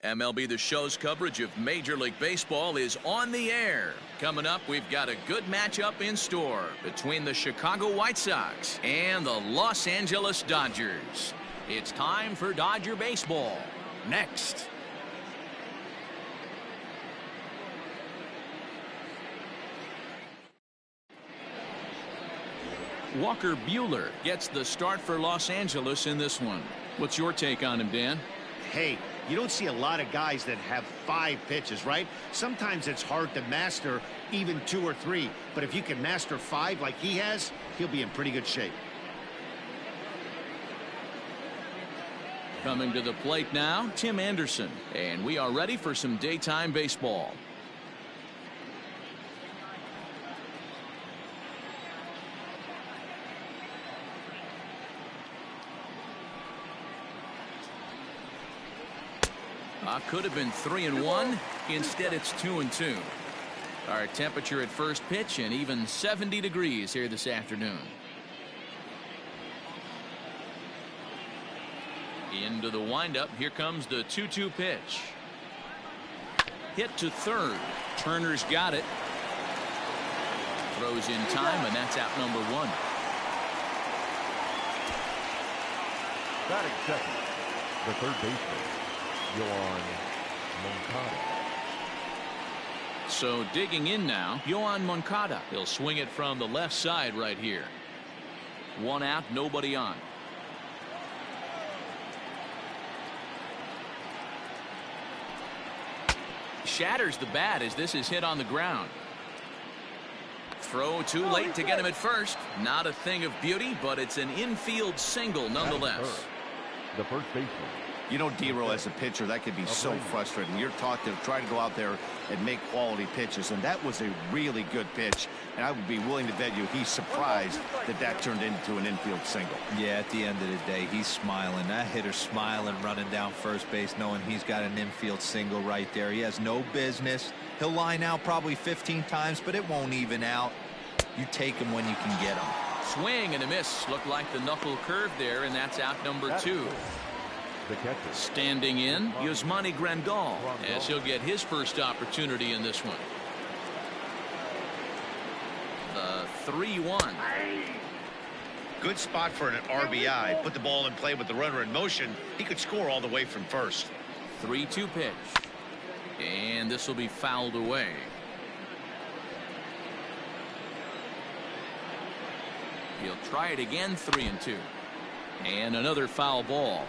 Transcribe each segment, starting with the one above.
MLB The Show's coverage of Major League Baseball is on the air. Coming up, we've got a good matchup in store between the Chicago White Sox and the Los Angeles Dodgers. It's time for Dodger Baseball. Next. Walker Buehler gets the start for Los Angeles in this one. What's your take on him, Dan? Hey, you don't see a lot of guys that have 5 pitches, right? Sometimes it's hard to master even 2 or 3. But if you can master 5 like he has, he'll be in pretty good shape. Coming to the plate now, Tim Anderson. And we are ready for some daytime baseball. Could have been 3-1. Instead, it's 2-2. Our temperature at first pitch and even 70 degrees here this afternoon. Into the windup. Here comes the 2-2 pitch. Hit to third. Turner's got it. Throws in time, and that's out number 1. Batting second, the third baseman, Yoan Moncada. So digging in now, Yoan Moncada. He'll swing it from the left side right here. 1 out, nobody on. Shatters the bat as this is hit on the ground. Throw too late to get him at first. Not a thing of beauty, but it's an infield single nonetheless. The first baseman. You know, D-Row, as a pitcher, that could be so frustrating. You're taught to try to go out there and make quality pitches, and that was a really good pitch. And I would be willing to bet you he's surprised that that turned into an infield single. Yeah, at the end of the day, he's smiling. That hitter's smiling, running down first base, knowing he's got an infield single right there. He has no business. He'll line out probably 15 times, but it won't even out. You take him when you can get him. Swing and a miss. Looked like the knuckle curve there, and that's out number 2. Standing in, Yasmani Grandal, as he'll get his first opportunity in this one. The 3-1. Good spot for an RBI. Put the ball in play with the runner in motion. He could score all the way from first. 3-2 pitch. And this will be fouled away. He'll try it again, 3-2. And another foul ball.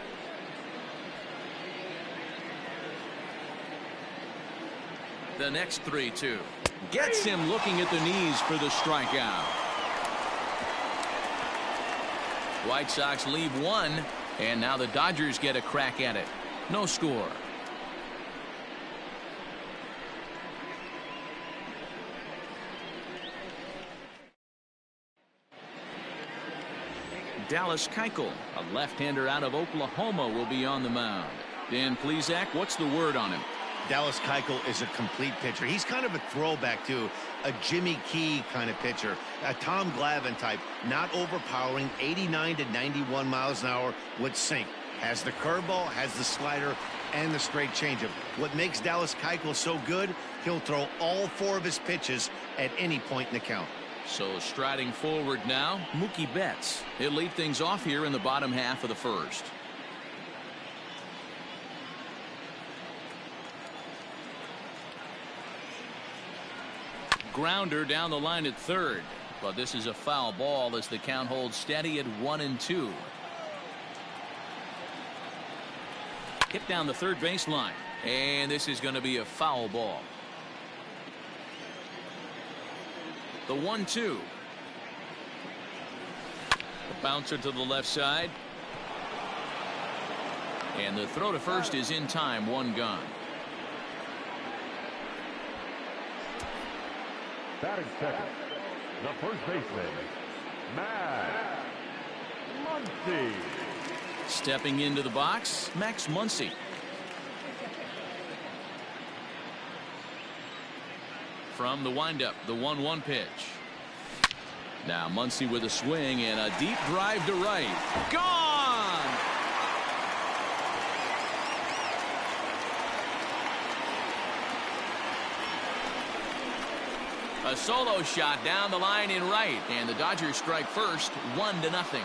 The next 3-2 gets him looking at the knees for the strikeout. White Sox leave 1, and now the Dodgers get a crack at it. No score. Dallas Keuchel, a left-hander out of Oklahoma, will be on the mound. Dan Plesac, what's the word on him? Dallas Keuchel is a complete pitcher. He's kind of a throwback to a Jimmy Key kind of pitcher, a Tom Glavine type, not overpowering, 89 to 91 miles an hour with sink. Has the curveball, has the slider, and the straight changeup. What makes Dallas Keuchel so good, he'll throw all 4 of his pitches at any point in the count. So striding forward now, Mookie Betts. He'll lead things off here in the bottom half of the first. Grounder down the line at third, but this is a foul ball as the count holds steady at 1-2. Hit down the third baseline, and this is going to be a foul ball. The 1-2. The bouncer to the left side, and the throw to first is in time. 1 gone. Batting second, the first baseman, Max Muncy. Stepping into the box, Max Muncy. From the windup, the 1-1 pitch. Now Muncy with a swing and a deep drive to right. Gone! A solo shot down the line in right, and the Dodgers strike first, 1-0.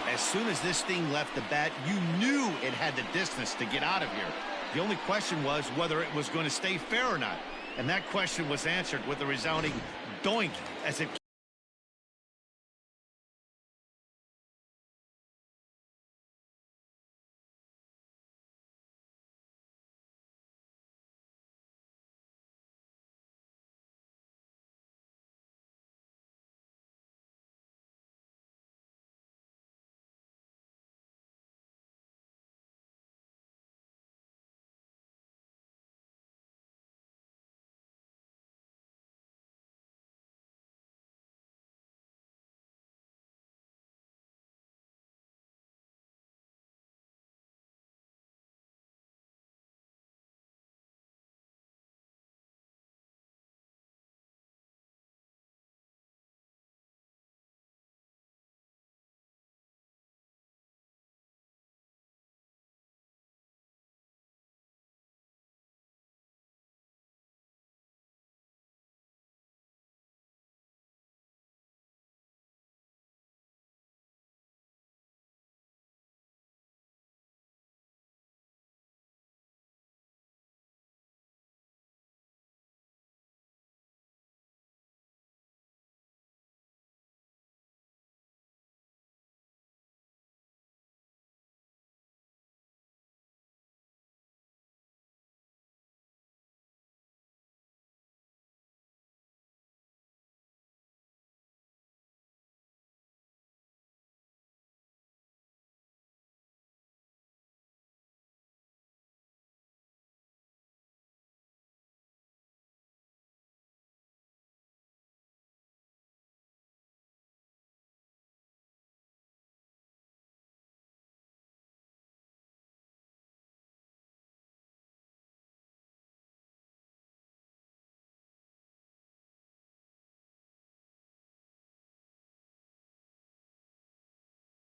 As soon as this thing left the bat, you knew it had the distance to get out of here. The only question was whether it was going to stay fair or not. And that question was answered with a resounding doink as it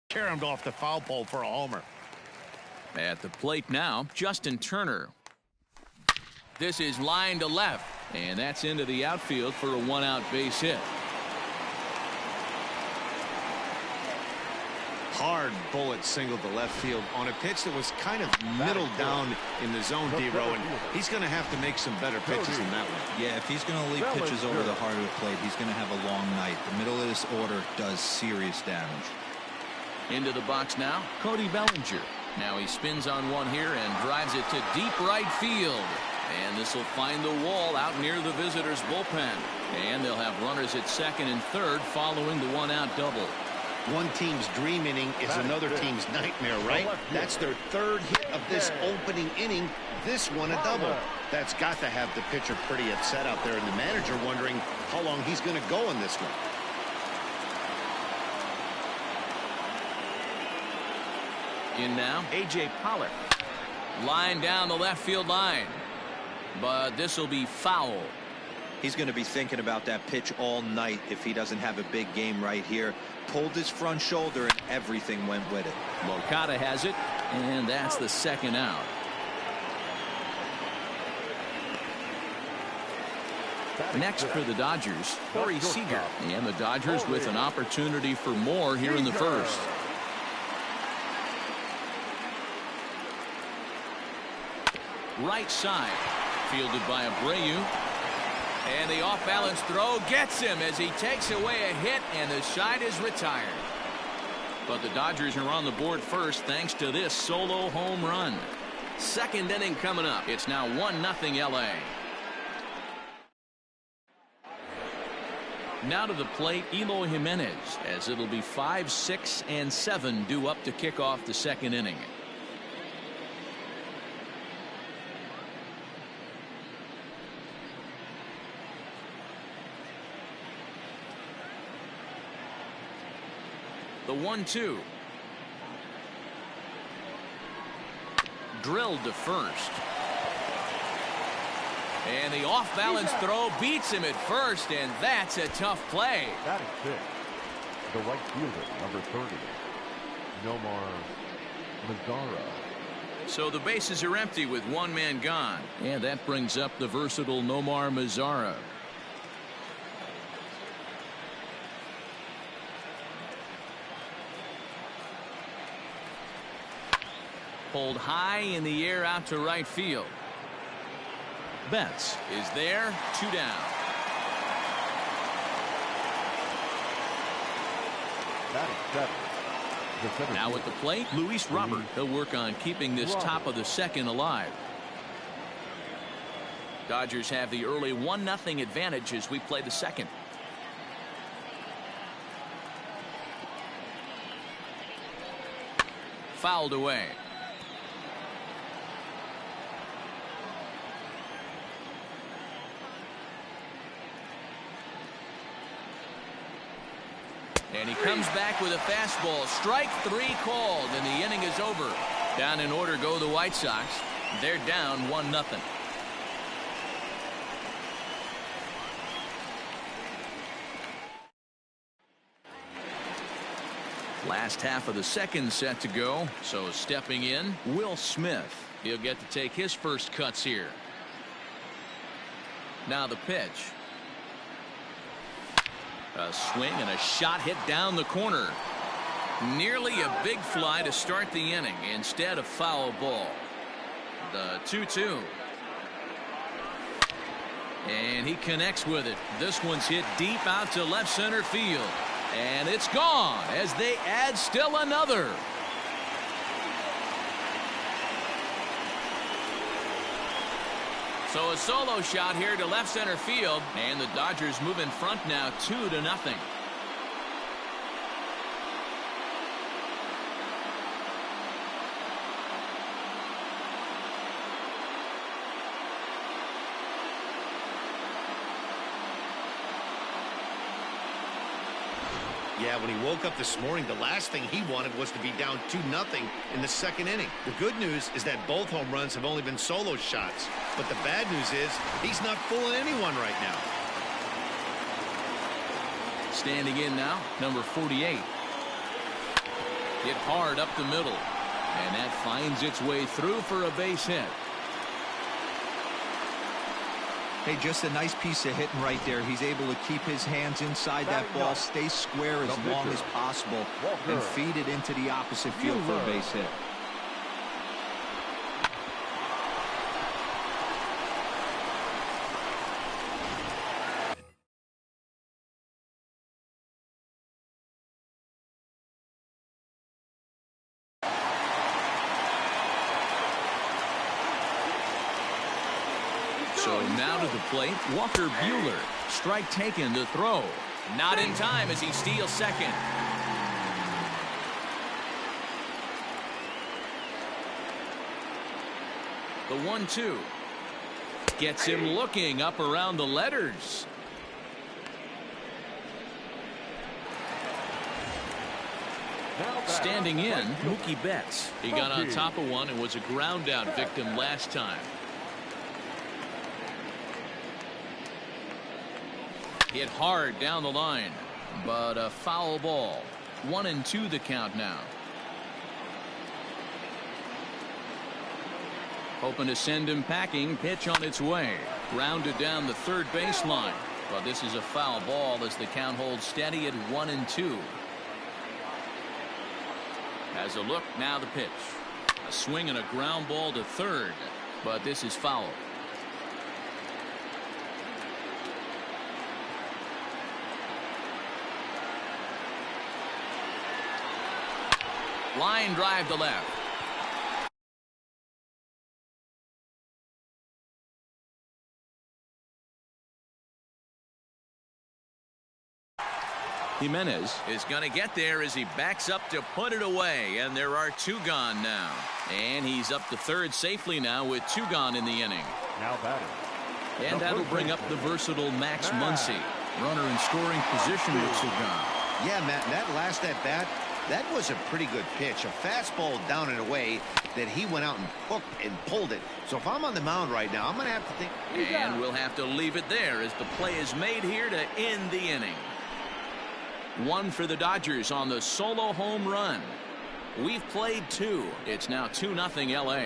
caromed off the foul pole for a homer. At the plate now, Justin Turner. This is line to left, and that's into the outfield for a one-out base hit. Hard bullet single to left field on a pitch that was kind of middle down in the zone, D-Row, and he's going to have to make some better pitches than that one. Yeah, if he's going to leave pitches over the heart of the plate, he's going to have a long night. The middle of this order does serious damage. Into the box now, Cody Bellinger. Now he spins on one here and drives it to deep right field. And this will find the wall out near the visitors' bullpen. And they'll have runners at second and third following the one-out double. One team's dream inning is another team's nightmare, right? That's their third hit of this opening inning. This one a double. That's got to have the pitcher pretty upset out there, and the manager wondering how long he's going to go in this one. In now, A.J. Pollock. Line down the left field line. But this will be foul. He's going to be thinking about that pitch all night if he doesn't have a big game right here. Pulled his front shoulder and everything went with it. Moncada has it, and that's the second out. Next for the Dodgers, Corey Seager. And the Dodgers with an opportunity for more here in the first. Right side, fielded by Abreu. And the off-balance throw gets him as he takes away a hit, and the side is retired. But the Dodgers are on the board first thanks to this solo home run. Second inning coming up. It's now 1-0 LA. Now to the plate, Eloy Jimenez, as it'll be 5, 6, and 7 due up to kick off the second inning. The 1-2. Drilled to first. And the off-balance throw beats him at first, and that's a tough play. Batting six, the right fielder, number 30, Nomar Mazara. So the bases are empty with one man gone. And that brings up the versatile Nomar Mazara. Pulled high in the air out to right field. Betts is there, 2 down. Batting seven, the center Now fielder, at the plate, Luis Robert. He'll work on keeping this top of the second alive. Dodgers have the early 1-0 advantage as we play the second. Fouled away. And he comes back with a fastball. Strike 3 called, and the inning is over. Down in order go the White Sox. They're down 1-0. Last half of the second set to go. So stepping in, Will Smith. He'll get to take his first cuts here. Now the pitch. A swing and a shot hit down the corner. Nearly a big fly to start the inning. Instead, a foul ball. The 2-2. And he connects with it. This one's hit deep out to left center field. And it's gone as they add still another. So a solo shot here to left center field, and the Dodgers move in front now 2-0. Yeah, when he woke up this morning, the last thing he wanted was to be down 2-0 in the second inning. The good news is that both home runs have only been solo shots. But the bad news is he's not fooling anyone right now. Standing in now, number 48. Hit hard up the middle. And that finds its way through for a base hit. Hey, just a nice piece of hitting right there. He's able to keep his hands inside that ball, stay square as long as possible, and feed it into the opposite field for a base hit. So now to the plate, Walker Buehler. Strike taken to throw. Not in time as he steals second. The 1-2. Gets him looking up around the letters. Standing in, Mookie Betts. He got on top of one and was a ground out victim last time. Hit hard down the line, but a foul ball. 1-2 the count now. Hoping to send him packing. Pitch on its way. Grounded down the third baseline. But this is a foul ball as the count holds steady at 1-2. As a look, now the pitch. A swing and a ground ball to third. But this is foul. Line drive to left. Jimenez is going to get there as he backs up to put it away, and there are 2 gone now. And he's up to third safely now with 2 gone in the inning. Now batting. And that'll bring up the versatile Max Muncy. Runner in scoring position with 2 gone. Yeah, Matt, that last at bat, That was a pretty good pitch. A fastball down and away that he went out and hooked and pulled it. So if I'm on the mound right now, I'm going to have to think. And we'll have to leave it there as the play is made here to end the inning. One for the Dodgers on the solo home run. We've played two. It's now 2-0 LA.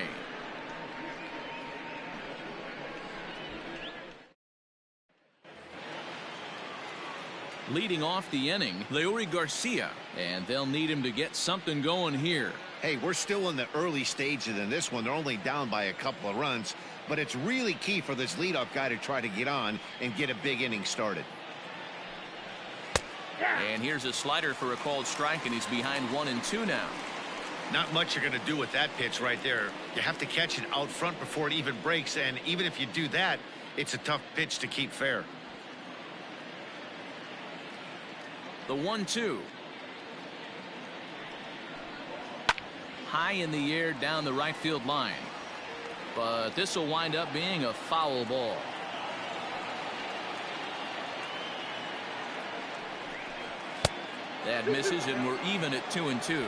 Leading off the inning, Leury Garcia, and they'll need him to get something going here. Hey, we're still in the early stages in this one. They're only down by a couple of runs, but it's really key for this leadoff guy to try to get on and get a big inning started. And here's a slider for a called strike, and he's behind 1-2 now. Not much you're going to do with that pitch right there. You have to catch it out front before it even breaks, and even if you do that, it's a tough pitch to keep fair. The 1-2. High in the air down the right field line. But this will wind up being a foul ball. That misses, and we're even at 2-2.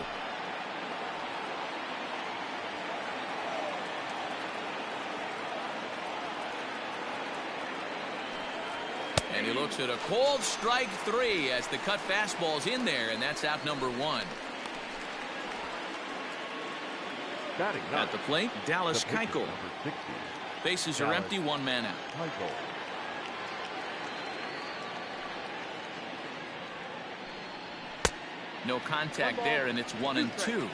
And he looks at a called strike 3 as the cut fastball's in there, and that's out number 1. At the plate, Dallas Keuchel. Bases are empty, 1 man out. No contact there, and it's 1-2.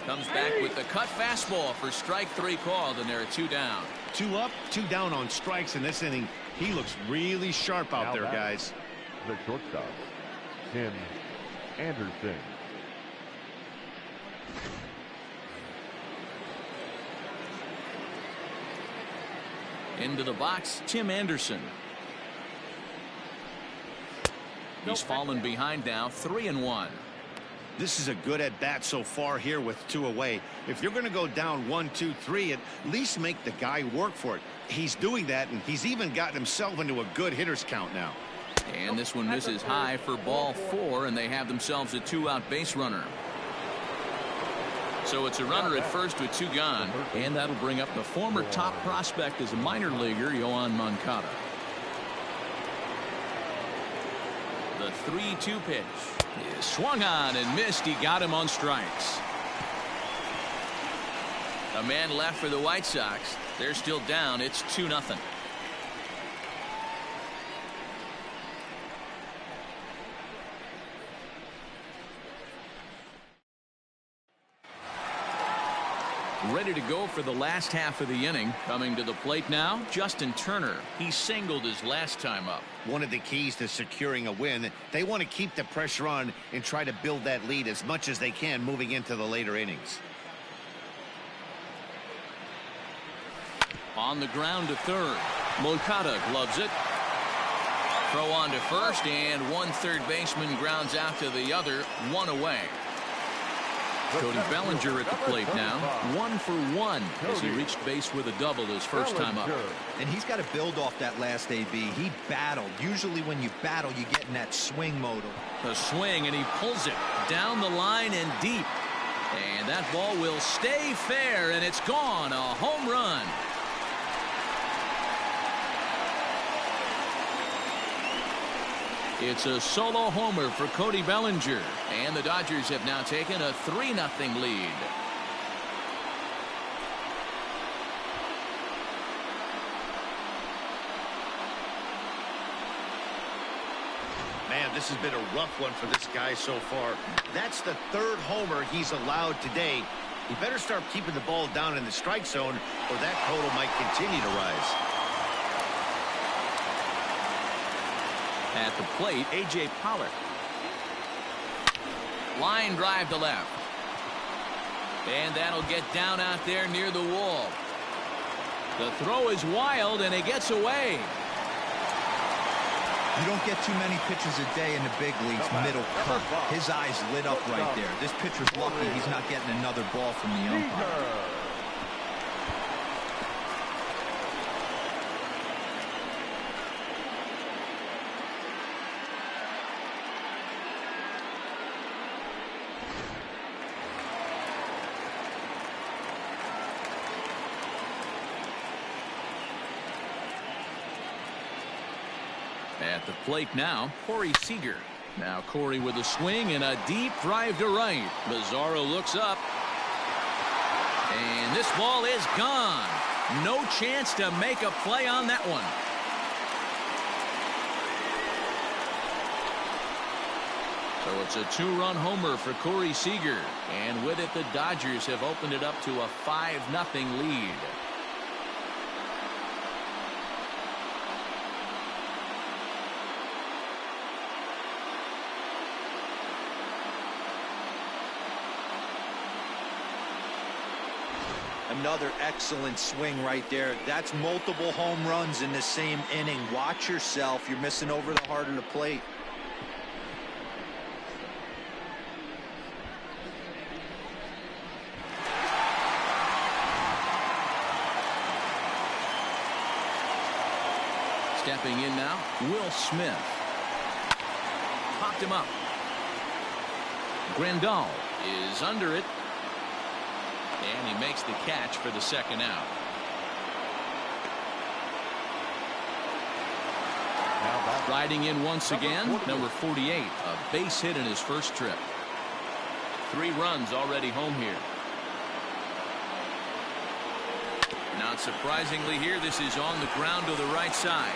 Comes back with the cut fastball for strike 3 called, and there are 2 down. 2 up, 2 down on strikes in this inning. He looks really sharp out there, guys. The shortstop, Tim Anderson. Into the box, Tim Anderson. He's fallen behind now, 3-1. This is a good at-bat so far here with 2 away. If you're going to go down 1, 2, 3, at least make the guy work for it. He's doing that, and he's even gotten himself into a good hitter's count now. And this one misses high for ball 4, and they have themselves a 2-out base runner. So it's a runner at first with 2 gone, and that'll bring up the former top prospect as a minor leaguer, Yoan Moncada. The 3-2 pitch is swung on and missed. He got him on strikes. A man left for the White Sox. They're still down. It's 2-0. Ready to go for the last half of the inning. Coming to the plate now, Justin Turner. He singled his last time up. One of the keys to securing a win, they want to keep the pressure on and try to build that lead as much as they can moving into the later innings. On the ground to third. Moncada gloves it. Throw on to first, and one third baseman grounds out to the other, 1 away. Cody Bellinger at the plate now, 1 for 1 as he reached base with a double his first time up. And he's got to build off that last AB. He battled. Usually when you battle, you get in that swing mode. A swing, and he pulls it down the line and deep. And that ball will stay fair, and it's gone. A home run. It's a solo homer for Cody Bellinger, and the Dodgers have now taken a 3-0 lead. Man, this has been a rough one for this guy so far. That's the 3rd homer he's allowed today. He better start keeping the ball down in the strike zone, or that total might continue to rise. At the plate, A.J. Pollock. Line drive to left. And that'll get down out there near the wall. The throw is wild, and it gets away. You don't get too many pitches a day in the big leagues middle cut. His eyes lit up right there. This pitcher's lucky he's not getting another ball from the umpire. At the plate now, Corey Seager. Now Corey with a swing and a deep drive to right. Bizarro looks up. And this ball is gone. No chance to make a play on that one. So it's a two-run homer for Corey Seager. And with it, the Dodgers have opened it up to a 5-0 lead. Another excellent swing right there. That's multiple home runs in the same inning. Watch yourself. You're missing over the heart of the plate. Stepping in now, Will Smith. Popped him up. Grandal is under it. And he makes the catch for the second out. Riding in once again, number 48, a base hit in his first trip. 3 runs already home here. Not surprisingly here, this is on the ground to the right side.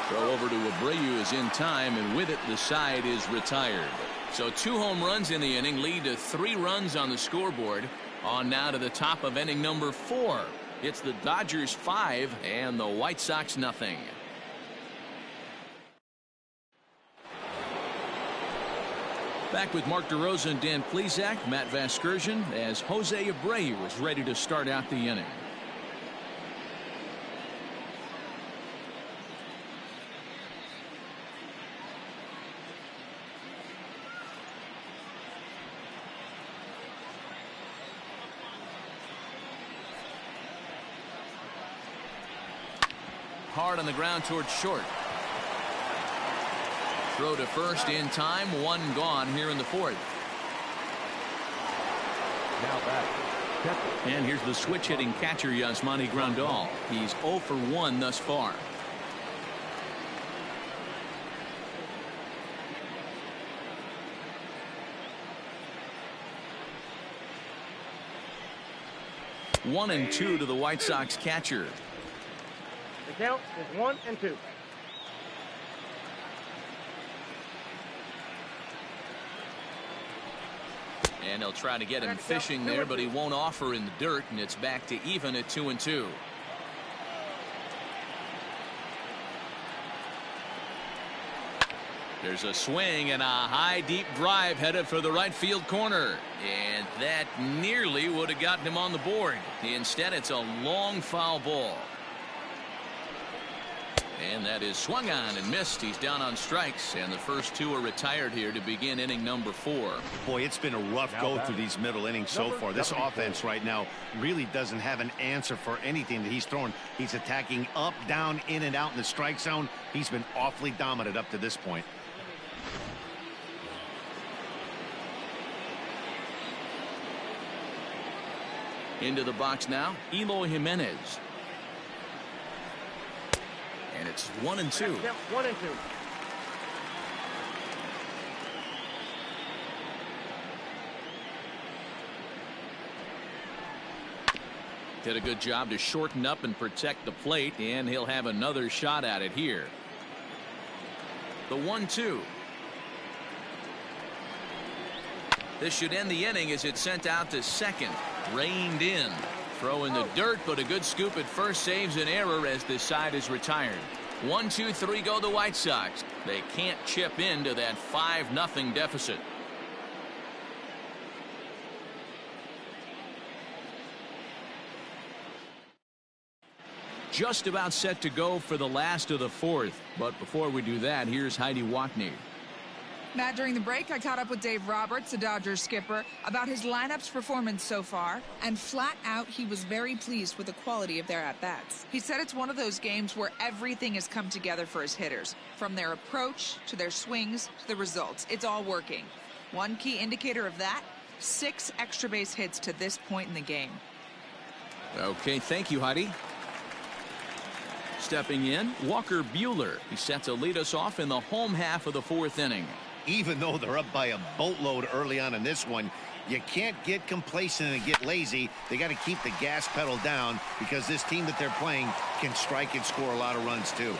Throw over to Abreu is in time, and with it, the side is retired. So 2 home runs in the inning lead to 3 runs on the scoreboard. On now to the top of inning number 4. It's the Dodgers 5 and the White Sox nothing. Back with Mark DeRosa and Dan Plesac, Matt Vasgersian, as Jose Abreu is ready to start out the inning. Hard on the ground towards short. Throw to first in time. 1 gone here in the 4th. Now back. And here's the switch hitting catcher Yasmani Grandal. He's 0 for 1 thus far. One and 2 to the White Sox catcher. The count is 1 and 2. And they'll try to get him fishing there, but he won't offer in the dirt, and it's back to even at 2 and 2. There's a swing and a high deep drive headed for the right field corner, and that nearly would have gotten him on the board. Instead, it's a long foul ball. And that is swung on and missed. He's down on strikes, and the first 2 are retired here to begin inning number 4. Boy, it's been a rough go through these middle innings so far. This offense right now really doesn't have an answer for anything that he's throwing. He's attacking up, down, in and out in the strike zone. He's been awfully dominant up to this point. Into the box now, Eloy Jimenez. And it's 1 and 2. 1 and 2. Did a good job to shorten up and protect the plate, and he'll have another shot at it here. The 1-2. This should end the inning as it's sent out to second. Reined in. Throw in the dirt, but a good scoop at first saves an error as this side is retired. 1, 2, 3 go the White Sox. They can't chip into that 5-0 deficit. Just about set to go for the last of the 4th. But before we do that, here's Heidi Watney. Matt, during the break, I caught up with Dave Roberts, the Dodgers skipper, about his lineup's performance so far, and flat out, he was very pleased with the quality of their at-bats. He said it's one of those games where everything has come together for his hitters, from their approach to their swings to the results. It's all working. One key indicator of that, 6 extra base hits to this point in the game. Okay, thank you, Heidi. Stepping in, Walker Buehler. He set to lead us off in the home half of the 4th inning. Even though they're up by a boatload early on in this one, you can't get complacent and get lazy. They got to keep the gas pedal down because this team that they're playing can strike and score a lot of runs too.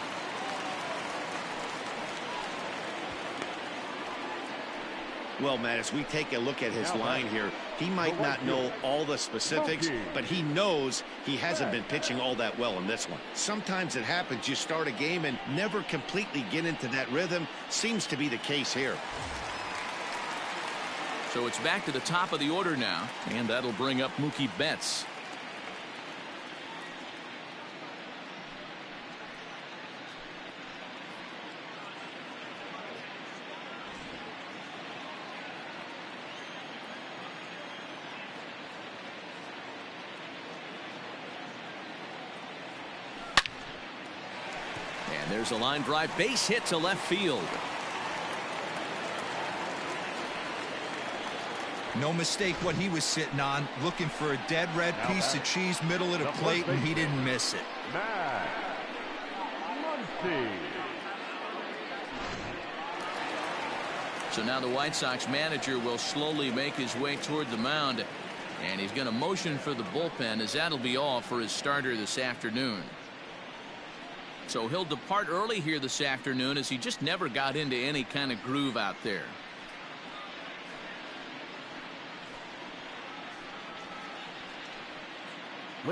Well, Matt, as we take a look at his line here, he might not know all the specifics, but he knows he hasn't been pitching all that well in this one. Sometimes it happens. You start a game and never completely get into that rhythm. Seems to be the case here. So it's back to the top of the order now, and that'll bring up Mookie Betts. There's a line drive base hit to left field. No mistake what he was sitting on, looking for a dead red piece of cheese middle of the plate, and he didn't miss it. So now the White Sox manager will slowly make his way toward the mound, and he's going to motion for the bullpen, as that'll be all for his starter this afternoon. So he'll depart early here this afternoon, as he just never got into any kind of groove out there.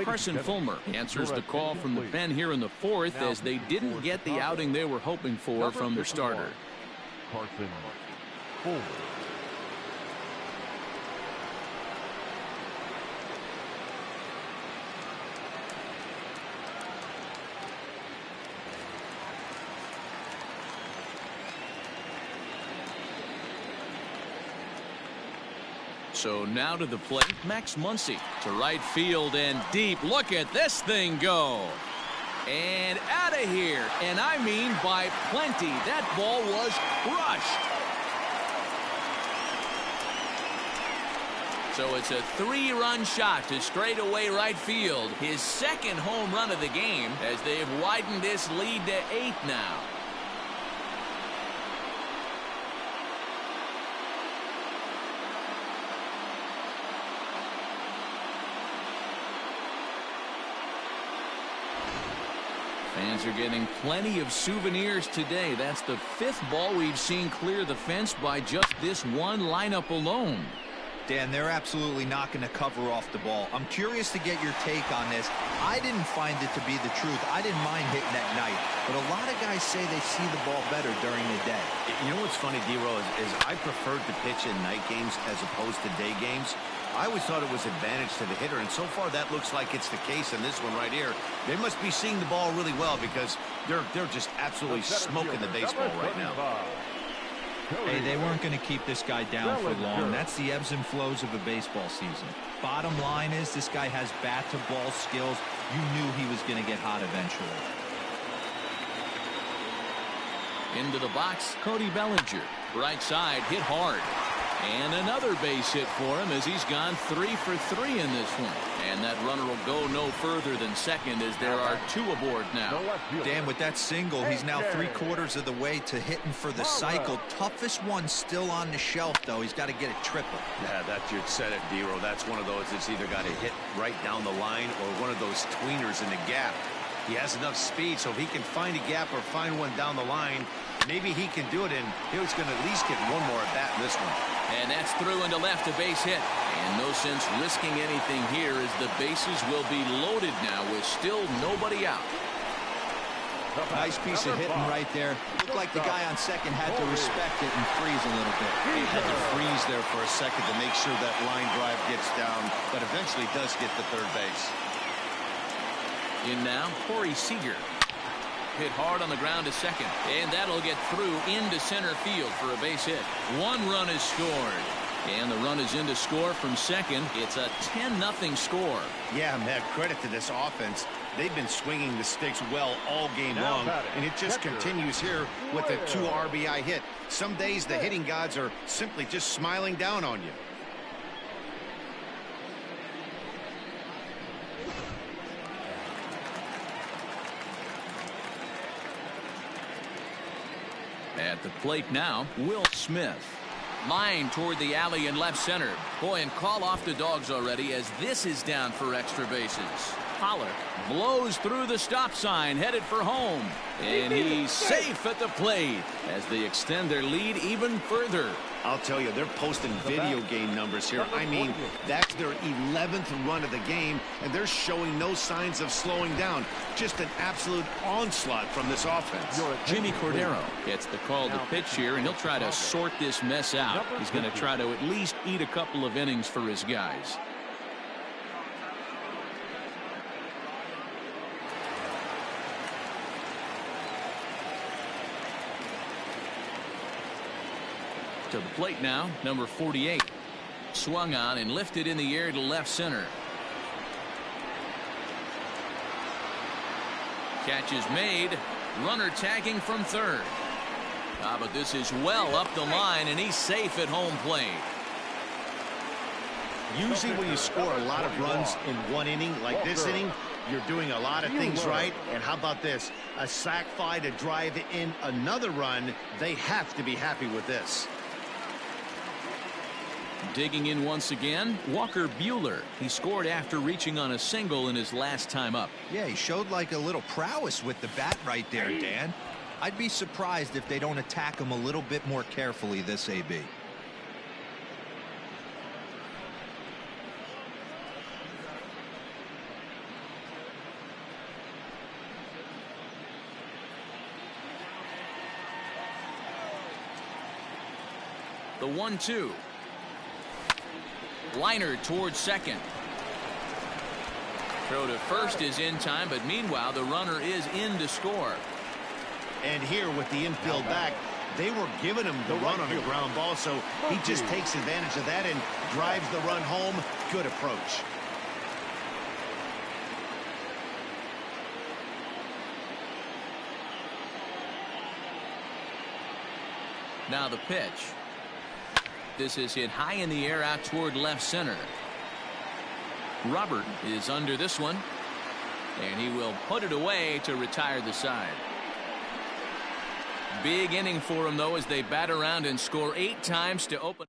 Carson Fulmer answers the call from the pen here in the 4th, as they didn't get the outing they were hoping for from their starter. Carson Fulmer. So now to the plate, Max Muncy to right field and deep. Look at this thing go. And out of here. And I mean by plenty. That ball was crushed. So it's a 3-run shot to straightaway right field. His second home run of the game, as they have widened this lead to 8 now. Fans are getting plenty of souvenirs today. That's the 5th ball we've seen clear the fence by just this one lineup alone. Dan, they're absolutely not going to cover off the ball. I'm curious to get your take on this. I didn't find it to be the truth. I didn't mind hitting at night, but a lot of guys say they see the ball better during the day. You know what's funny, D-Row, is I preferred to pitch in night games as opposed to day games. I always thought it was advantage to the hitter, and so far that looks like it's the case in this one right here. They must be seeing the ball really well, because they're just absolutely smoking the baseball right now. Hey, they weren't going to keep this guy down for long. That's the ebbs and flows of a baseball season. Bottom line is, this guy has bat-to-ball skills. You knew he was going to get hot eventually. Into the box, Cody Bellinger. Right side, hit hard. And another base hit for him, as he's gone 3 for 3 in this one. And that runner will go no further than second, as there are 2 aboard now. Dan, with that single, he's now 3/4 of the way to hitting for the cycle. Toughest one still on the shelf, though. He's got to get a triple. Yeah, that you said it, D-Row. That's one of those that's either got to hit right down the line or one of those tweeners in the gap. He has enough speed, so if he can find a gap or find one down the line, maybe he can do it, and he's going to at least get one more at bat in this one. And that's through into left, a base hit. And no sense risking anything here, as the bases will be loaded now with still nobody out. Nice piece of hitting right there. Looked like the guy on second had to respect it and freeze a little bit. He had to freeze there for a second to make sure that line drive gets down, but eventually does get to third base. In now, Corey Seager. Hit hard on the ground to second, and that'll get through into center field for a base hit. 1 run is scored, and the run is in to score from second. It's a 10-0 score. Yeah, Matt, credit to this offense. They've been swinging the sticks well all game long, and it just continues here with a 2 RBI hit. Some days the hitting gods are simply just smiling down on you. At the plate now, Will Smith. Line toward the alley in left center. Boy, and call off the dogs already as this is down for extra bases. Pollock blows through the stop sign, headed for home. And he's safe at the plate as they extend their lead even further. I'll tell you, they're posting video game numbers here. I mean, that's their 11th run of the game, and they're showing no signs of slowing down. Just an absolute onslaught from this offense. Jimmy Cordero gets the call to pitch here, and he'll try to sort this mess out. He's going to try to at least eat a couple of innings for his guys. To the plate now, number 48. Swung on and lifted in the air to left center. Catch is made. Runner tagging from third. But this is well up the line, and he's safe at home plate. Usually when you score a lot of runs in one inning, like this inning, you're doing a lot of things right. And how about this? A sac fly to drive in another run. They have to be happy with this. Digging in once again, Walker Buehler. He scored after reaching on a single in his last time up. Yeah, he showed like a little prowess with the bat right there, Dan. I'd be surprised if they don't attack him a little bit more carefully this AB. The 1-2. Liner towards second. Throw to first is in time, but meanwhile the runner is in to score. And here with the infield back, they were giving him the run on a ground ball, so he just takes advantage of that and drives the run home. Good approach. Now the pitch. This is hit high in the air out toward left center. Robert is under this one, and he will put it away to retire the side. Big inning for him, though, as they bat around and score 8 times to open.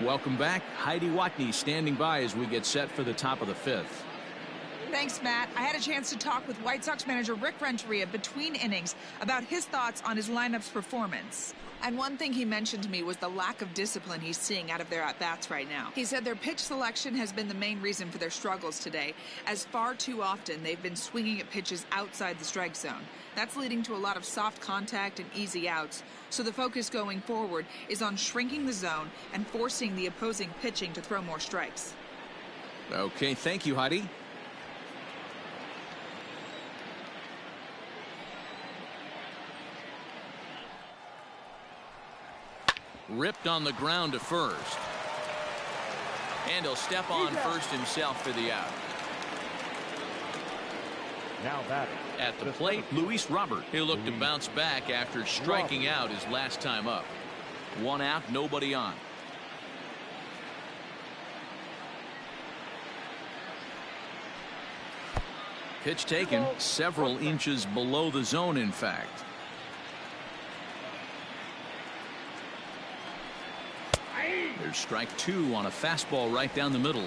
Welcome back. Heidi Watney standing by as we get set for the top of the 5th. Thanks, Matt. I had a chance to talk with White Sox manager Rick Renteria between innings about his thoughts on his lineup's performance. And one thing he mentioned to me was the lack of discipline he's seeing out of their at-bats right now. He said their pitch selection has been the main reason for their struggles today, as far too often they've been swinging at pitches outside the strike zone. That's leading to a lot of soft contact and easy outs, so the focus going forward is on shrinking the zone and forcing the opposing pitching to throw more strikes. Okay, thank you, Heidi. Ripped on the ground to first. And he'll step on first himself for the out. Now batting. At the plate, Luis Robert. He'll look to bounce back after striking out his last time up. 1 out, nobody on. Pitch taken several inches below the zone, in fact. There's strike 2 on a fastball right down the middle.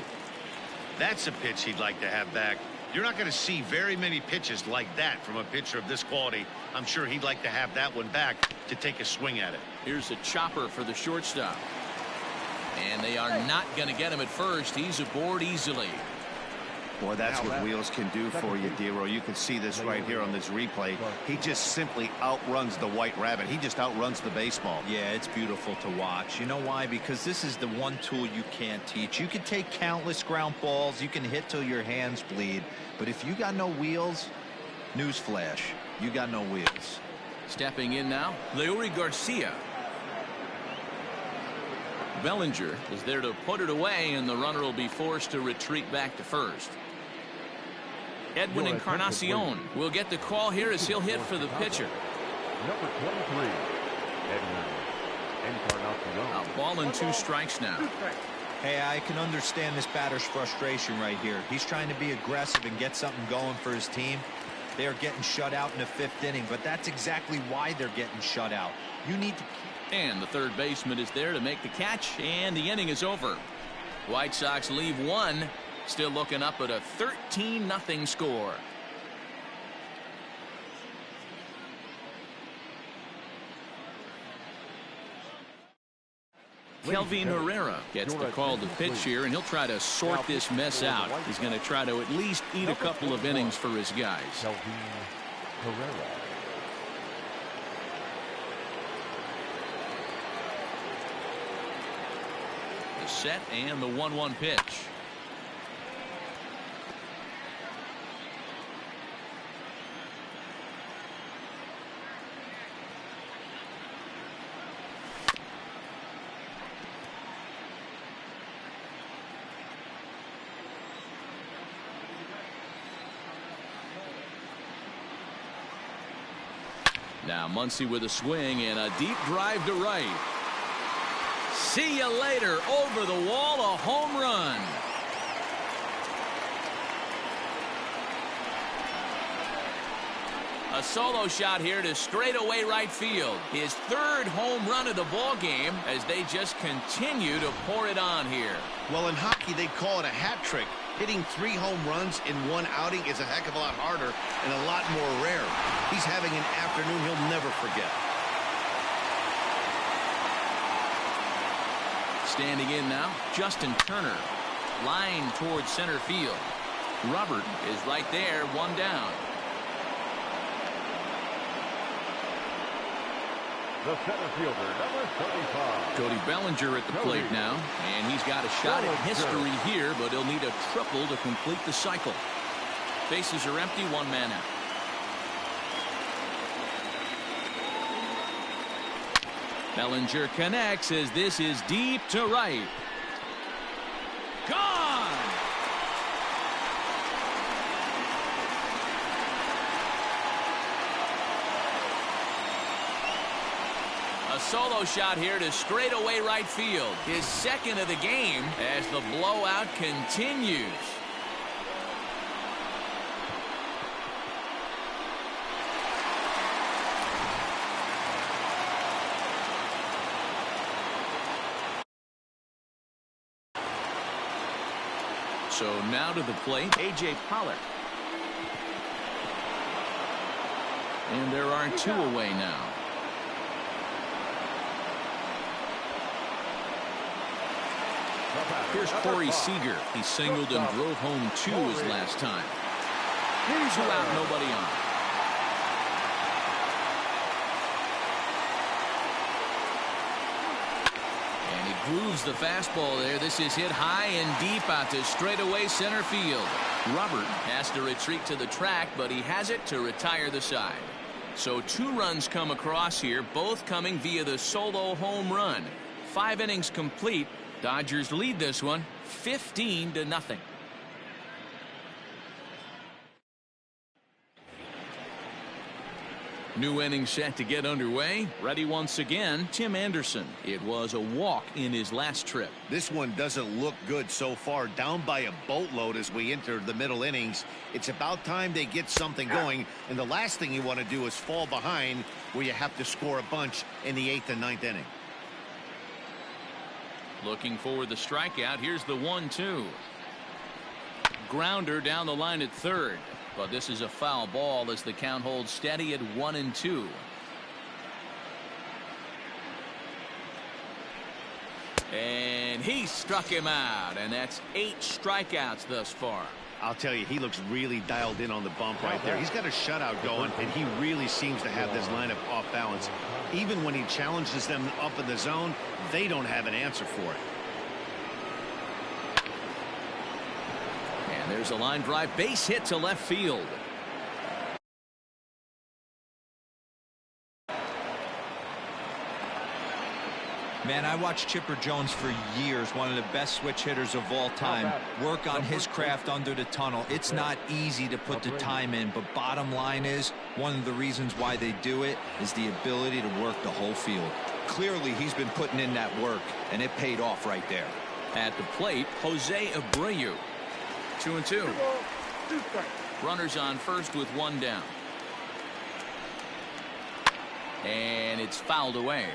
That's a pitch he'd like to have back. You're not going to see very many pitches like that from a pitcher of this quality. I'm sure he'd like to have that one back to take a swing at it. Here's a chopper for the shortstop. And they are not going to get him at first. He's aboard easily. Boy, that's what wheels can do for you, Dero. You can see this right here on this replay. He just simply outruns the White Rabbit. He just outruns the baseball. Yeah, it's beautiful to watch. You know why? Because this is the one tool you can't teach. You can take countless ground balls. You can hit till your hands bleed. But if you got no wheels, newsflash, you got no wheels. Stepping in now, Leury Garcia. Bellinger is there to put it away, and the runner will be forced to retreat back to first. Edwin Encarnacion will get the call here as he'll hit for the pitcher. Number 23, Edwin Encarnacion. A ball and 2 strikes now. Hey, I can understand this batter's frustration right here. He's trying to be aggressive and get something going for his team, They are getting shut out in the 5th inning, but that's exactly why they're getting shut out. You need to keep... And the third baseman is there to make the catch, and the inning is over. White Sox leave one, still looking up at a 13-0 score. Kelvin Herrera gets the call to pitch here, and he'll try to sort this mess out. He's going to try to at least eat a couple of innings for his guys. Kelvin Herrera. The set and the 1-1 pitch. Now Muncy with a swing and a deep drive to right. See you later. Over the wall, a home run. A solo shot here to straightaway right field. His 3rd home run of the ball game as they just continue to pour it on here. Well, in hockey, they call it a hat trick. Hitting 3 home runs in one outing is a heck of a lot harder and a lot more rare. He's having an afternoon he'll never forget. Standing in now, Justin Turner. Line towards center field. Robert is right there, 1 down. The center fielder, number 35. Cody Bellinger at the plate now, and he's got a shot at history here, but he'll need a triple to complete the cycle. Bases are empty, 1 man out. Bellinger connects as this is deep to right. Gone! A solo shot here to straightaway right field. His 2nd of the game as the blowout continues. So now to the plate, A.J. Pollard. And there are 2 away now. Here's Corey Seager. He singled and drove home 2 his last time. 2 out, nobody on. And he grooves the fastball there. This is hit high and deep out to straightaway center field. Robert has to retreat to the track, but he has it to retire the side. So 2 runs come across here, both coming via the solo home run. 5 innings complete. Dodgers lead this one 15-0. New inning set to get underway. Ready once again, Tim Anderson. It was a walk in his last trip. This one doesn't look good so far. Down by a boatload as we enter the middle innings. It's about time they get something going, and the last thing you want to do is fall behind where you have to score a bunch in the 8th and 9th inning. Looking for the strikeout. Here's the 1-2. Grounder down the line at 3rd. But this is a foul ball as the count holds steady at 1-2. And he struck him out. And that's 8 strikeouts thus far. I'll tell you, he looks really dialed in on the bump right there. He's got a shutout going, and he really seems to have this lineup off balance. Even when he challenges them up in the zone, they don't have an answer for it. And there's a line drive base hit to left field. Man, I watched Chipper Jones for years, one of the best switch hitters of all time. Work on his craft under the tunnel. It's not easy to put the time in, but bottom line is, one of the reasons why they do it is the ability to work the whole field. Clearly, he's been putting in that work, and it paid off right there. At the plate, Jose Abreu. 2-2. Runners on first with one down. And it's fouled away.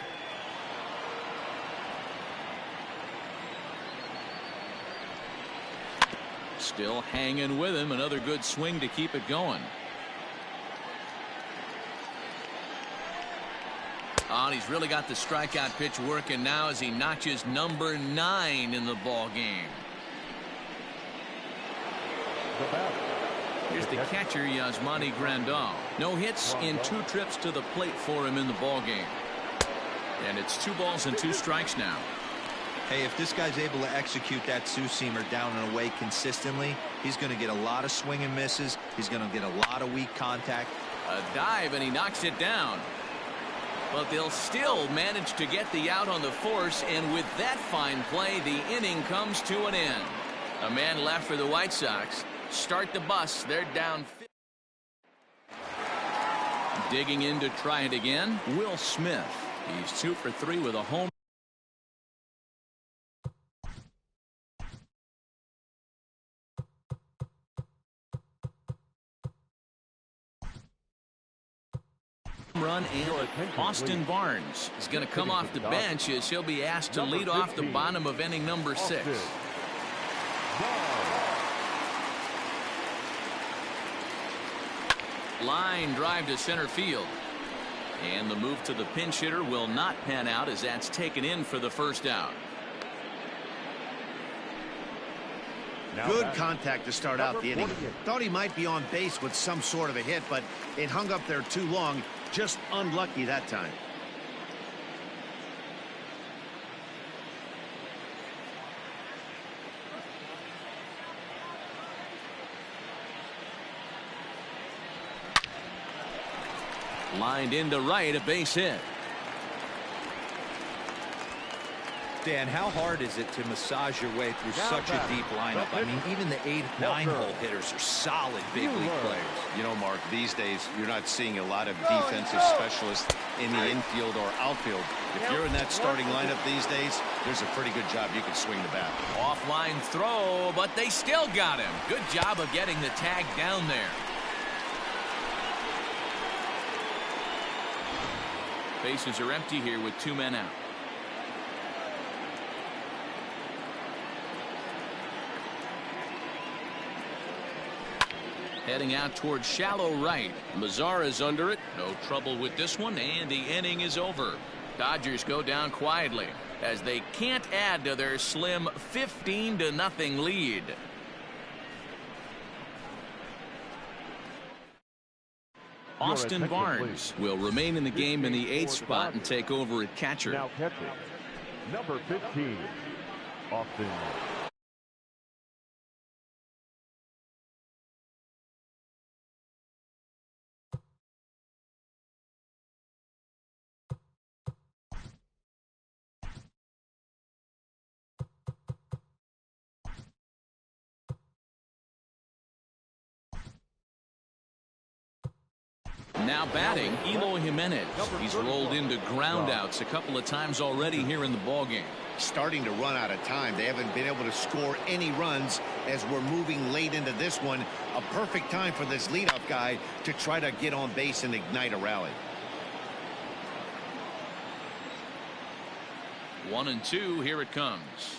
Still hanging with him. Another good swing to keep it going. Oh, and he's really got the strikeout pitch working now as he notches number 9 in the ball game. Here's the catcher, Yasmani Grandal. No hits in 2 trips to the plate for him in the ball game. And it's 2 balls and 2 strikes now. Hey, if this guy's able to execute that two-seamer down and away consistently, he's going to get a lot of swing and misses. He's going to get a lot of weak contact. A dive, and he knocks it down. But they'll still manage to get the out on the force, and with that fine play, the inning comes to an end. A man left for the White Sox. Start the bus. They're down. Digging in to try it again, Will Smith. He's 2 for 3 with a home run. And Austin Barnes is going to come off the bench as he'll be asked to lead off the bottom of inning number 6. Line drive to center field. And the move to the pinch hitter will not pan out as that's taken in for the first out. Good contact to start out the inning. Thought he might be on base with some sort of a hit, but it hung up there too long. Just unlucky that time. Lined into right, a base hit. Dan, how hard is it to massage your way through such a deep lineup? I mean, even the 8, 9-hole hitters are solid big league players. You know, Mark, these days you're not seeing a lot of defensive specialists in the infield or outfield. If you're in that starting lineup these days, there's a pretty good job you can swing the bat. Offline throw, but they still got him. Good job of getting the tag down there. Bases are empty here with 2 men out. Heading out towards shallow right. Mazzara's under it. No trouble with this one, and the inning is over. Dodgers go down quietly as they can't add to their slim 15-0 lead. Austin Barnes will remain in the game in the 8th spot and take over at catcher. Now catching, number 15, Austin. Now batting, Eloy Jimenez. He's rolled into groundouts a couple of times already here in the ballgame. Starting to run out of time. They haven't been able to score any runs as we're moving late into this one. A perfect time for this leadoff guy to try to get on base and ignite a rally. 1-2, here it comes.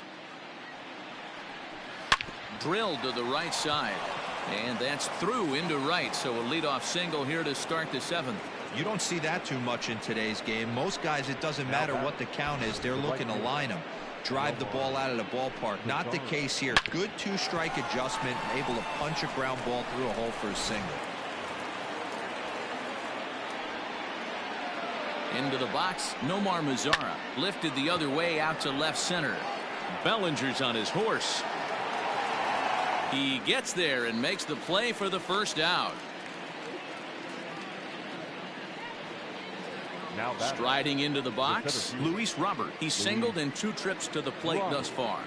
Drilled to the right side. And that's through into right, so a leadoff single here to start the 7th. You don't see that too much in today's game. Most guys, it doesn't matter what the count is. They're looking to line them, drive the ball out of the ballpark. Not the case here. Good 2-strike adjustment, able to punch a ground ball through a hole for a single. Into the box, Nomar Mazara. Lifted the other way out to left center. Bellinger's on his horse. He gets there and makes the play for the first out. Striding into the box, Luis Robert. He's singled in 2 trips to the plate thus far.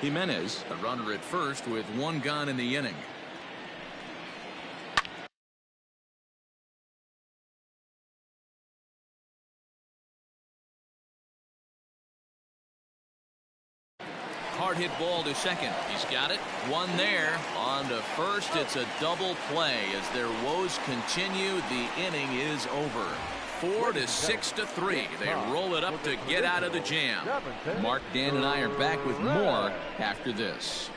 Jimenez, a runner at first with 1 gone in the inning. hard hit ball to second. He's got it. One there. On to first. It's a double play as their woes continue. The inning is over. 4 to 6 to 3. They roll it up to get out of the jam. Mark, Dan, and I are back with more after this.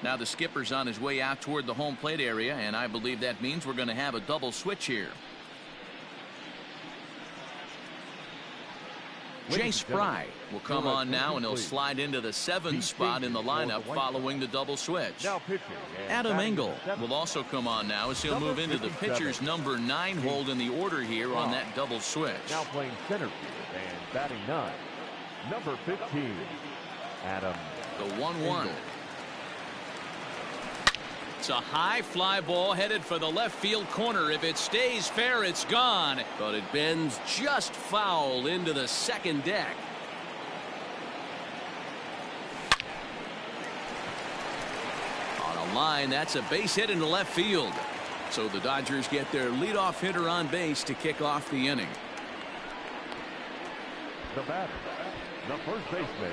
Now the skipper's on his way out toward the home plate area, and I believe that means we're going to have a double switch here. Jace Fry will come on now, and he'll slide into the 7th spot in the lineup following the double switch. Adam Engel will also come on now as he'll move into the pitcher's number 9 hold in the order here on that double switch. Now playing center field and batting 9, number 15, Adam. The 1-1. It's a high fly ball headed for the left field corner. If it stays fair, it's gone. But it bends just foul into the second deck. On a line, that's a base hit into left field. So the Dodgers get their leadoff hitter on base to kick off the inning. The batter, the first baseman,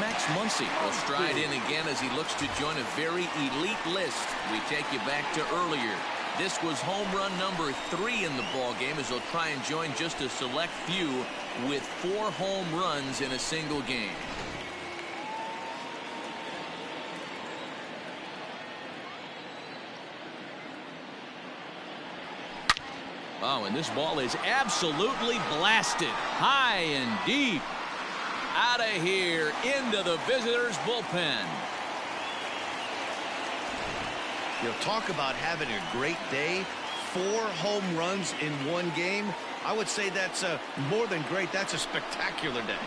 Max Muncy will stride in again as he looks to join a very elite list. We take you back to earlier. This was home run number 3 in the ball game as he'll try and join just a select few with 4 home runs in a single game. Oh, and this ball is absolutely blasted high and deep. Out of here into the visitors' bullpen. You'll talk about having a great day. 4 home runs in one game. I would say that's more than great. That's a spectacular day.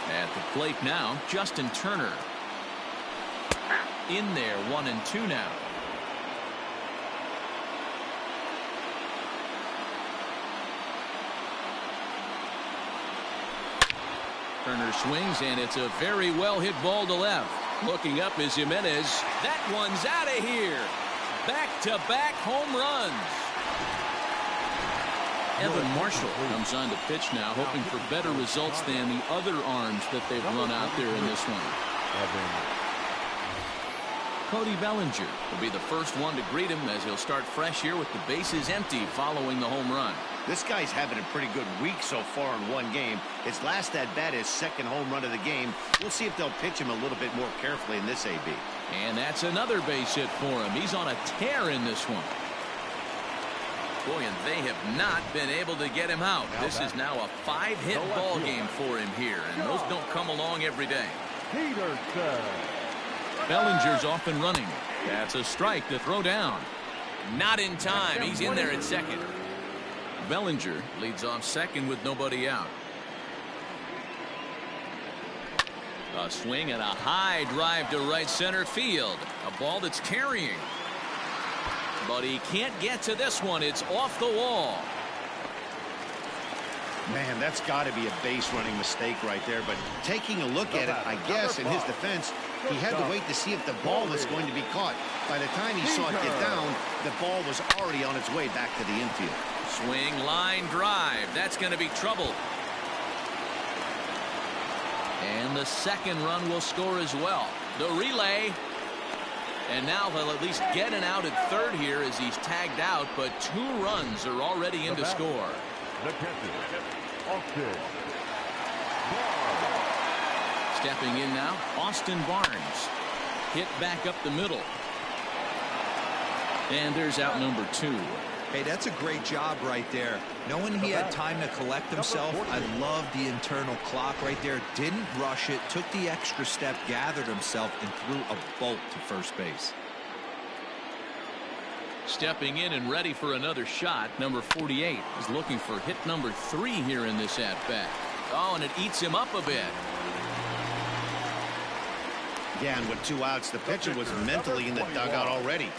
At the plate now, Justin Turner. In there, 1-2 now. Turner swings, and it's a very well hit ball to left. Looking up is Jimenez. That one's out of here. Back-to-back home runs. Evan Marshall comes on to pitch now, hoping for better results than the other arms that they've run out there in this one. Cody Bellinger will be the first one to greet him as he'll start fresh here with the bases empty following the home run. This guy's having a pretty good week so far in one game. His last at bat is 2nd home run of the game. We'll see if they'll pitch him a little bit more carefully in this AB. And that's another base hit for him. He's on a tear in this one. Boy, and they have not been able to get him out. This is now a 5-hit ball game for him here, and those don't come along every day. Bellinger's off and running. That's a strike to throw down. Not in time. He's in there at second. Bellinger leads off second with nobody out. A swing and a high drive to right center field. A ball that's carrying. But he can't get to this one. It's off the wall. Man, that's got to be a base running mistake right there. But taking a look at it, I guess, in his defense, he had to wait to see if the ball was going to be caught. By the time he saw it get down, the ball was already on its way back to the infield. Swing, line drive. That's going to be trouble. And the second run will score as well. The relay. And now they'll at least get an out at third here as he's tagged out, but 2 runs are already in to score. Stepping in now, Austin Barnes. Hit back up the middle. And there's out number 2. Hey, that's a great job right there. Knowing he had time to collect himself, I love the internal clock right there. Didn't rush it, took the extra step, gathered himself, and threw a bolt to first base. Stepping in and ready for another shot, number 48 is looking for hit number 3 here in this at-bat. Oh, and it eats him up a bit. Yeah, and with 2 outs, the pitcher was mentally in the dugout already.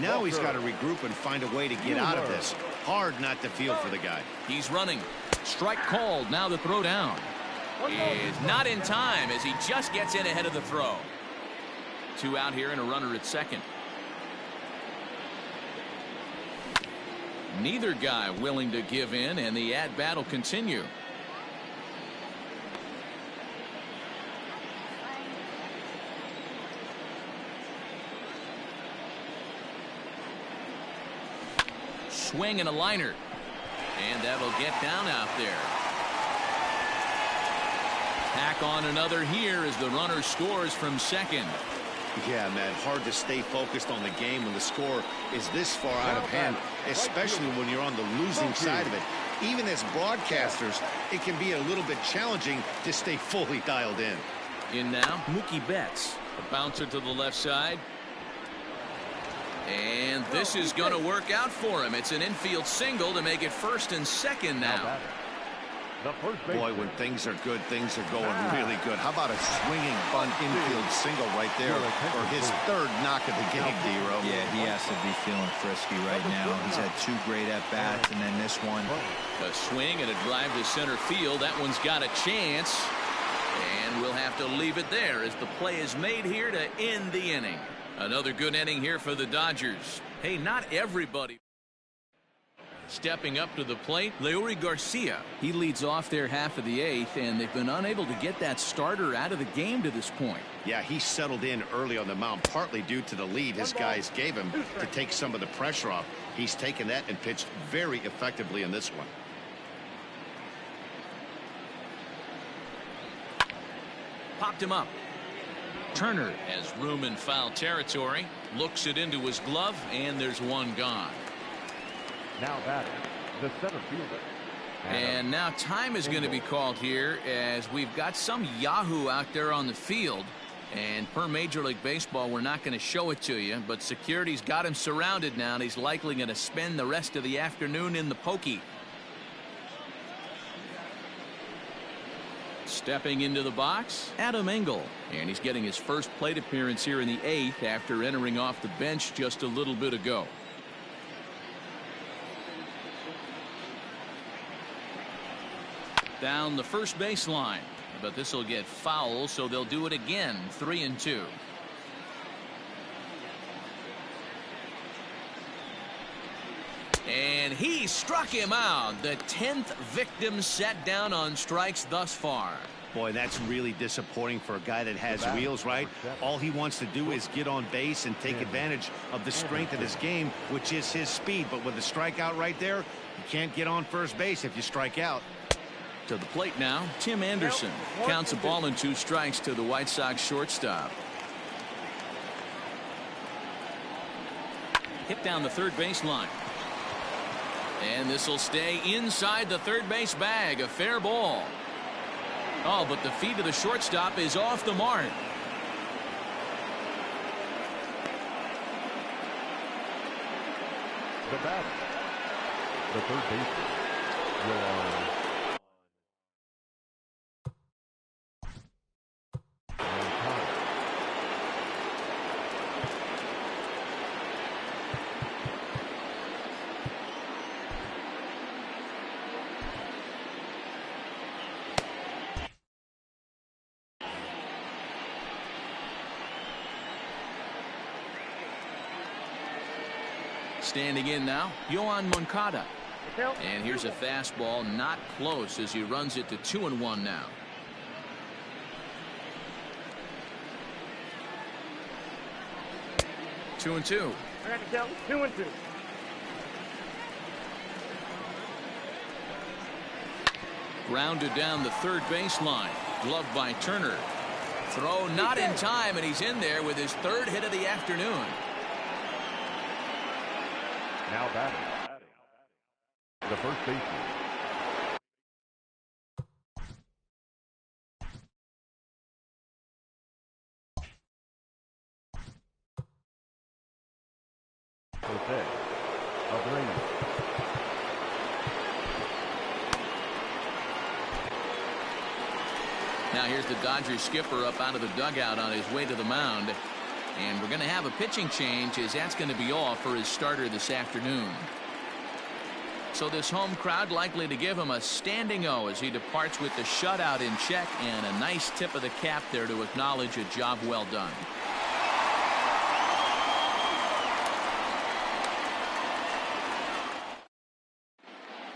Now he's got to regroup and find a way to get out of this. Hard not to feel for the guy. He's running. Strike called. Now the throw down is not in time as he just gets in ahead of the throw. 2 out here and a runner at second. Neither guy willing to give in, and the at-bat will continue. Swing and a liner. And that'll get down out there. Tack on another here as the runner scores from second. Yeah, man, hard to stay focused on the game when the score is this far out of hand, especially when you're on the losing side of it. Even as broadcasters, it can be a little bit challenging to stay fully dialed in. In now, Mookie Betts. A bouncer to the left side. And this is going to work out for him. It's an infield single to make it first and second now. Boy, when things are good, things are going really good. How about a swinging bunt infield single right there for his third knock of the game, D-Row? Yeah, he has to be feeling frisky right now. He's had 2 great at-bats, and then this one. A swing and a drive to center field. That one's got a chance. And we'll have to leave it there as the play is made here to end the inning. Another good inning here for the Dodgers. Hey, not everybody. Stepping up to the plate, Leury Garcia. He leads off their half of the 8th, and they've been unable to get that starter out of the game to this point. Yeah, he settled in early on the mound, partly due to the lead his guys gave him to take some of the pressure off. He's taken that and pitched very effectively in this one. Popped him up. Turner has room in foul territory. Looks it into his glove, and there's one gone. Now batting, the center fielder. And now time is going to be called here as we've got some Yahoo out there on the field. And per Major League Baseball, we're not going to show it to you, but security's got him surrounded now, and he's likely going to spend the rest of the afternoon in the pokey. Stepping into the box, Adam Engel. And he's getting his first plate appearance here in the 8th after entering off the bench just a little bit ago. Down the first baseline, but this will get foul, so they'll do it again. 3-2. And he struck him out. The 10th victim set down on strikes thus far. Boy, that's really disappointing for a guy that has wheels, right? All he wants to do is get on base and take advantage of the strength of his game, which is his speed. But with the strikeout right there, you can't get on first base if you strike out. To the plate now, Tim Anderson counts a ball and 2 strikes to the White Sox shortstop. Hit down the third baseline. And this will stay inside the third base bag. A fair ball. Oh, but the feet of the shortstop is off the mark. The batter, the third baseman, Yohan. Standing in now, Yohan Moncada. And here's a fastball not close as he runs it to 2-1 now. Two and two. I got to count 2-2. Grounded down the third baseline. Gloved by Turner. Throw not in time, and he's in there with his 3rd hit of the afternoon. Now batting, the first baseman. Jose Abreu. Now here's the Dodgers skipper up out of the dugout on his way to the mound. And we're going to have a pitching change, as that's going to be all for his starter this afternoon. So this home crowd likely to give him a standing O as he departs with the shutout in check, and a nice tip of the cap there to acknowledge a job well done.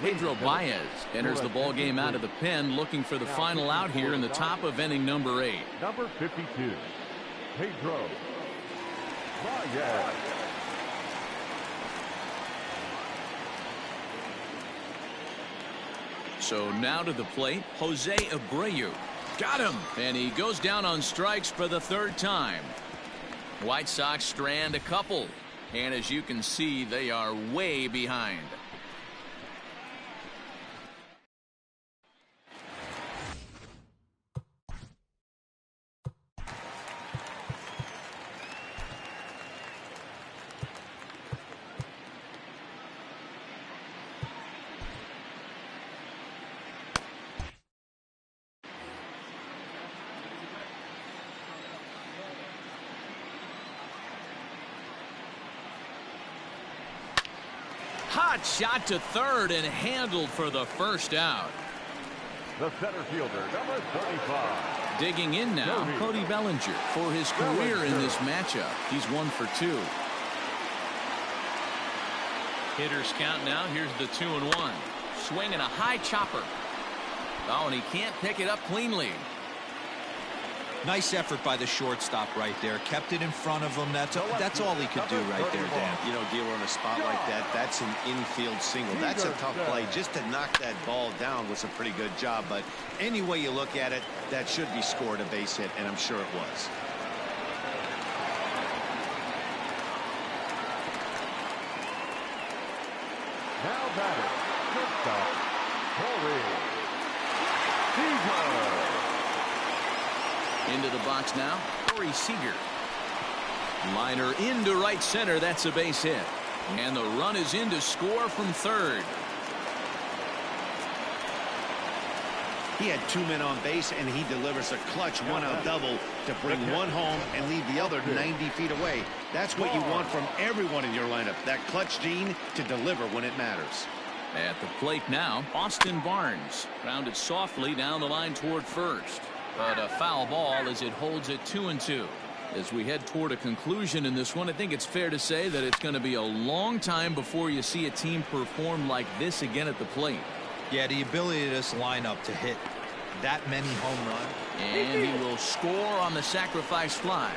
Pedro Baez enters the ball game out of the pen, looking for the final out here in the top of inning number 8. Number 52, Pedro Baez. So now to the plate, Jose Abreu. Got him! And he goes down on strikes for the 3rd time. White Sox strand a couple. And as you can see, they are way behind. Hot shot to third and handled for the 1st out. The center fielder, number 35. Digging in now, Cody Bellinger for his career in this matchup. He's 1 for 2. Hitters count now. Here's the 2-1. Swinging a high chopper. Oh, and he can't pick it up cleanly. Nice effort by the shortstop right there. Kept it in front of him. That's all he could do right there, Dan. You know, dealer on a spot like that, that's an infield single. That's a tough play. Just to knock that ball down was a pretty good job. But any way you look at it, that should be scored a base hit, and I'm sure it was. Now batting, shortstop, Haize. Into the box now, Corey Seager. Liner into right center. That's a base hit. And the run is in to score from 3rd. He had 2 men on base, and he delivers a clutch 1-out double to bring one home and leave the other 90 feet away. That's what you want from everyone in your lineup, that clutch gene to deliver when it matters. At the plate now, Austin Barnes grounded softly down the line toward 1st. But a foul ball as it holds it 2-2. As we head toward a conclusion in this one, I think it's fair to say that it's going to be a long time before you see a team perform like this again at the plate. Yeah, the ability of this lineup to hit that many home runs. And he will score on the sacrifice fly.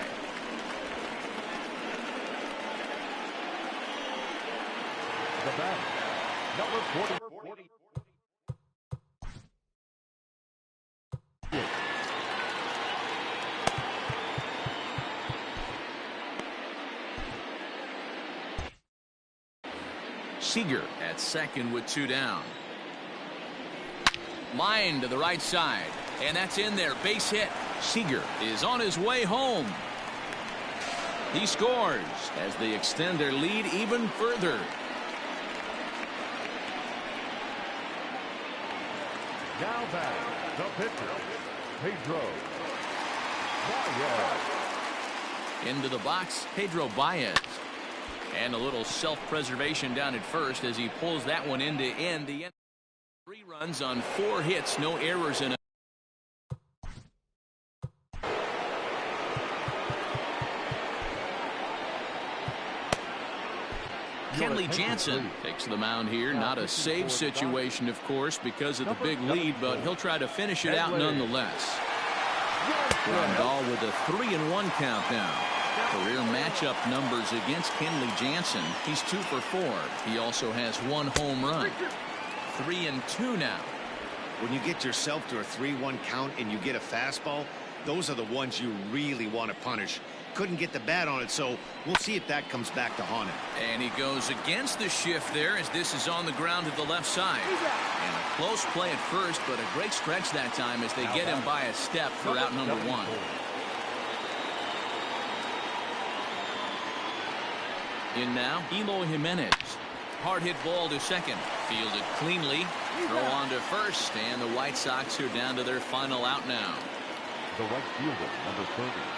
The bat, number 40. Seager at second with 2 down. Line to the right side, and that's in there. Base hit. Seager is on his way home. He scores as they extend their lead even further. Now back, the pitcher, Pedro Baez. Into the box, Pedro Baez. And a little self-preservation down at first as he pulls that one into end. The end. 3 runs on 4 hits, no errors in it. Kenley Jansen takes the mound here. Not a save situation, of course, because of the big lead, but he'll try to finish it out nonetheless. Grandal with a 3-1 count now. Career matchup numbers against Kenley Jansen. He's 2 for 4. He also has 1 home run. 3-2 now. When you get yourself to a 3-1 count and you get a fastball, those are the ones you really want to punish. Couldn't get the bat on it, so we'll see if that comes back to haunt him. And he goes against the shift there as this is on the ground to the left side. And a close play at first, but a great stretch that time as they get him by a step for out number 1. In now, Eloy Jimenez. Hard hit ball to second. Fielded cleanly. Throw on to first, and the White Sox are down to their final out now. the right fielder, number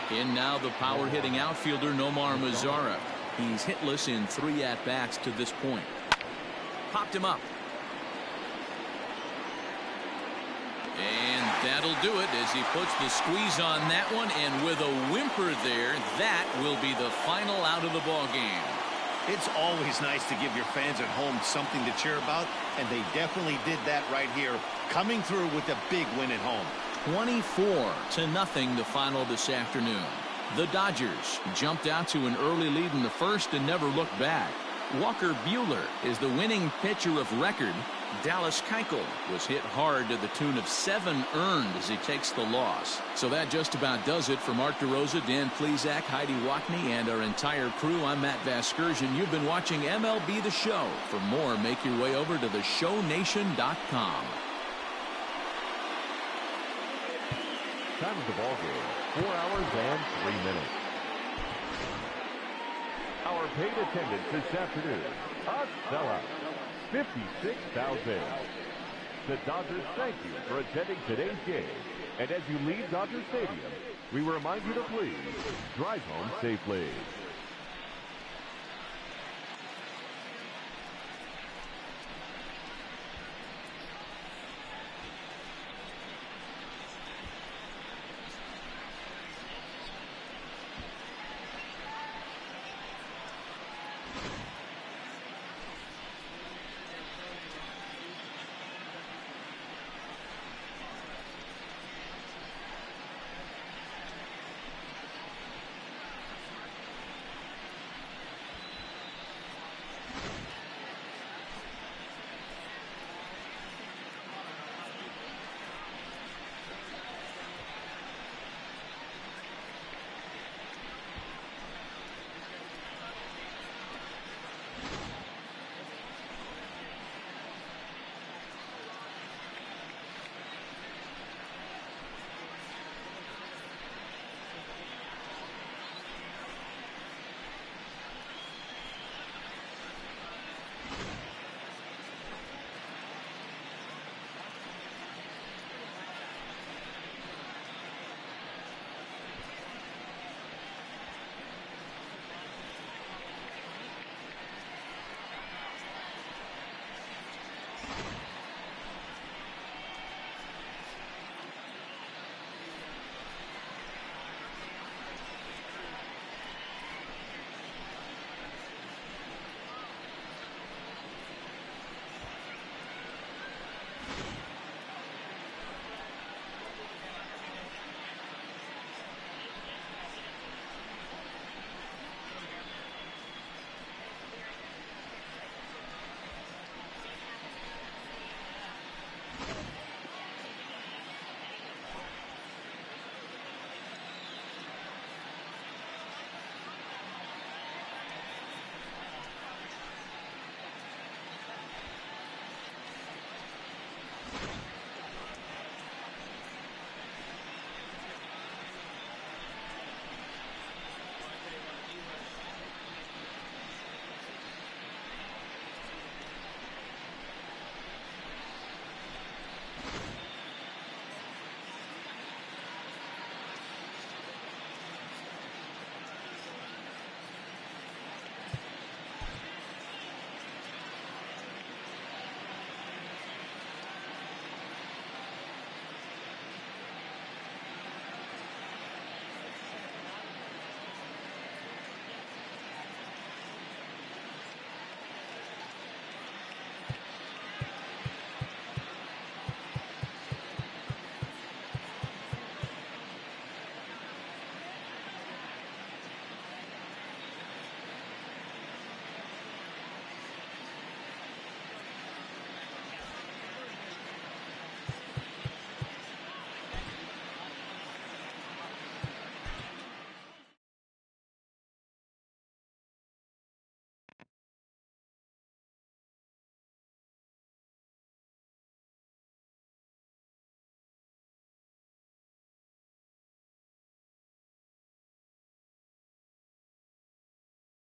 30. In now the power-hitting outfielder Nomar Mazara. He's hitless in 3 at-bats to this point. Popped him up. And that'll do it as he puts the squeeze on that one, and with a whimper there, that will be the final out of the ball game. It's always nice to give your fans at home something to cheer about, and they definitely did that right here, coming through with a big win at home. 24-0 the final this afternoon. The Dodgers jumped out to an early lead in the first and never looked back. Walker Buehler is the winning pitcher of record. Dallas Keuchel was hit hard to the tune of 7 earned as he takes the loss. So that just about does it for Mark DeRosa, Dan Plesac, Heidi Wackney, and our entire crew. I'm Matt Vasgersian. You've been watching MLB The Show. For more, make your way over to theshownation.com. Time of the ball game, 4 hours and 3 minutes. Our paid attendance this afternoon, a sellout, 56,000. The Dodgers thank you for attending today's game. And as you leave Dodger Stadium, we remind you to please drive home safely.